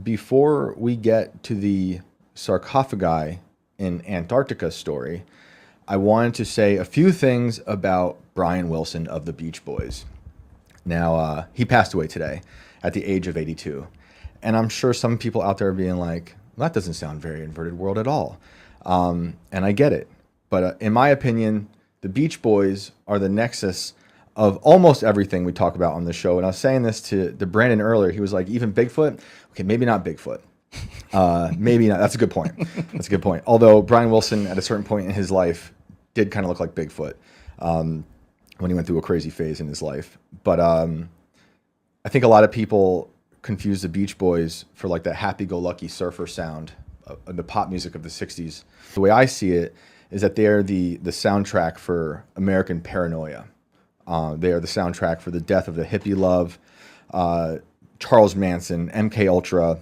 before we get to the sarcophagi in Antarctica story, I wanted to say a few things about Brian Wilson of the Beach Boys. Now, he passed away today at the age of 82. And I'm sure some people out there are being like, well, that doesn't sound very inverted world at all. And I get it. But in my opinion, the Beach Boys are the nexus of almost everything we talk about on the show. And I was saying this to Brandon earlier. He was like, even Bigfoot? Okay, maybe not Bigfoot. Maybe not. That's a good point. That's a good point. Although Brian Wilson, at a certain point in his life, did kind of look like Bigfoot when he went through a crazy phase in his life. But I think a lot of people confuse the Beach Boys for like that happy-go-lucky surfer sound, the pop music of the 60s. The way I see it is that they are the soundtrack for American paranoia. They are the soundtrack for the death of the hippie love, Charles Manson, MK Ultra,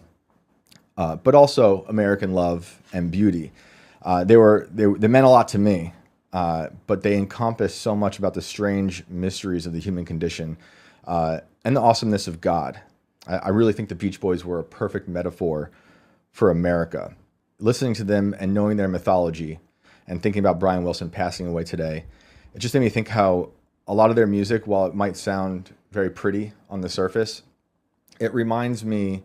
but also American love and beauty. They meant a lot to me, but they encompass so much about the strange mysteries of the human condition and the awesomeness of God. I really think the Beach Boys were a perfect metaphor for America. Listening to them and knowing their mythology and thinking about Brian Wilson passing away today, it just made me think how a lot of their music, while it might sound very pretty on the surface, it reminds me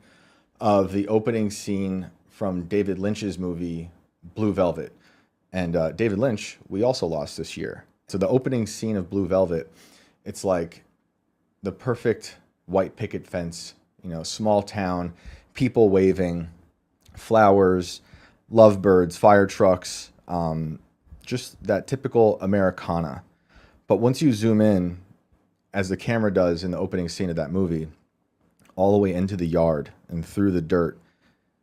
of the opening scene from David Lynch's movie Blue Velvet. And David Lynch, we also lost this year. So the opening scene of Blue Velvet, it's like the perfect white picket fence, small town, people waving, flowers, lovebirds, fire trucks, just that typical Americana. But once you zoom in, as the camera does in the opening scene of that movie, all the way into the yard and through the dirt,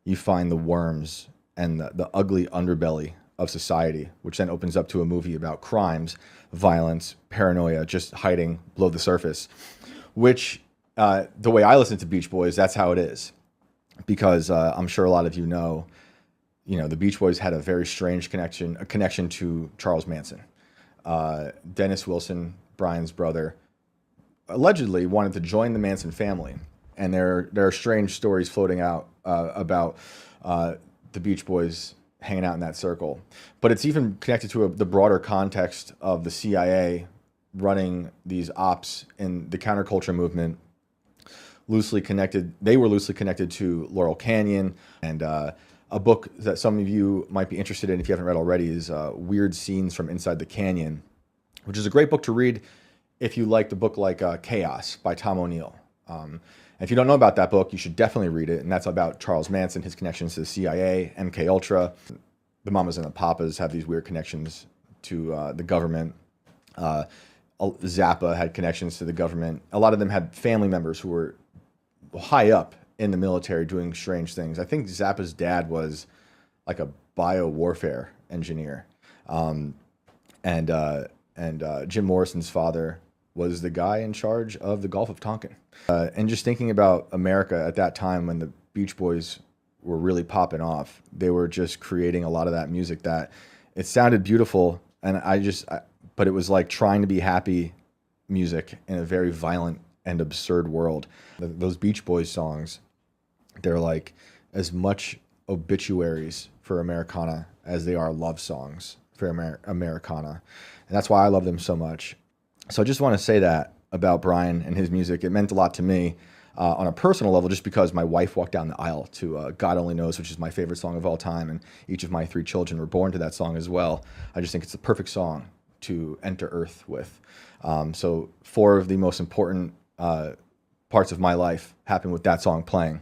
you find the worms and the ugly underbelly of society, which then opens up to a movie about crimes, violence, paranoia, just hiding below the surface, which the way I listen to Beach Boys, that's how it is. Because I'm sure a lot of you know, the Beach Boys had a very strange connection to Charles Manson. Dennis Wilson, Brian's brother, allegedly wanted to join the Manson family. And there are strange stories floating out about the Beach Boys hanging out in that circle. But it's even connected to the broader context of the CIA running these ops in the counterculture movement. They were loosely connected to Laurel Canyon. And a book that some of you might be interested in, if you haven't read already, is Weird Scenes from Inside the Canyon, which is a great book to read if you like the book like Chaos by Tom O'Neill. And if you don't know about that book, you should definitely read it. And that's about Charles Manson, his connections to the CIA, MK Ultra. The Mamas and the Papas have these weird connections to the government. Zappa had connections to the government. A lot of them had family members who were high up in the military doing strange things. I think Zappa's dad was like a bio-warfare engineer. And Jim Morrison's father was the guy in charge of the Gulf of Tonkin. And just thinking about America at that time when the Beach Boys were really popping off, they were just creating a lot of that music that it sounded beautiful. And but it was like trying to be happy music in a very violent and absurd world. Those Beach Boys songs, they're like as much obituaries for Americana as they are love songs for Americana. And that's why I love them so much. So I just want to say that about Brian and his music. It meant a lot to me on a personal level, just because my wife walked down the aisle to God Only Knows, which is my favorite song of all time. And each of my 3 children were born to that song as well. I just think it's the perfect song to enter Earth with. So 4 of the most important parts of my life happened with that song playing.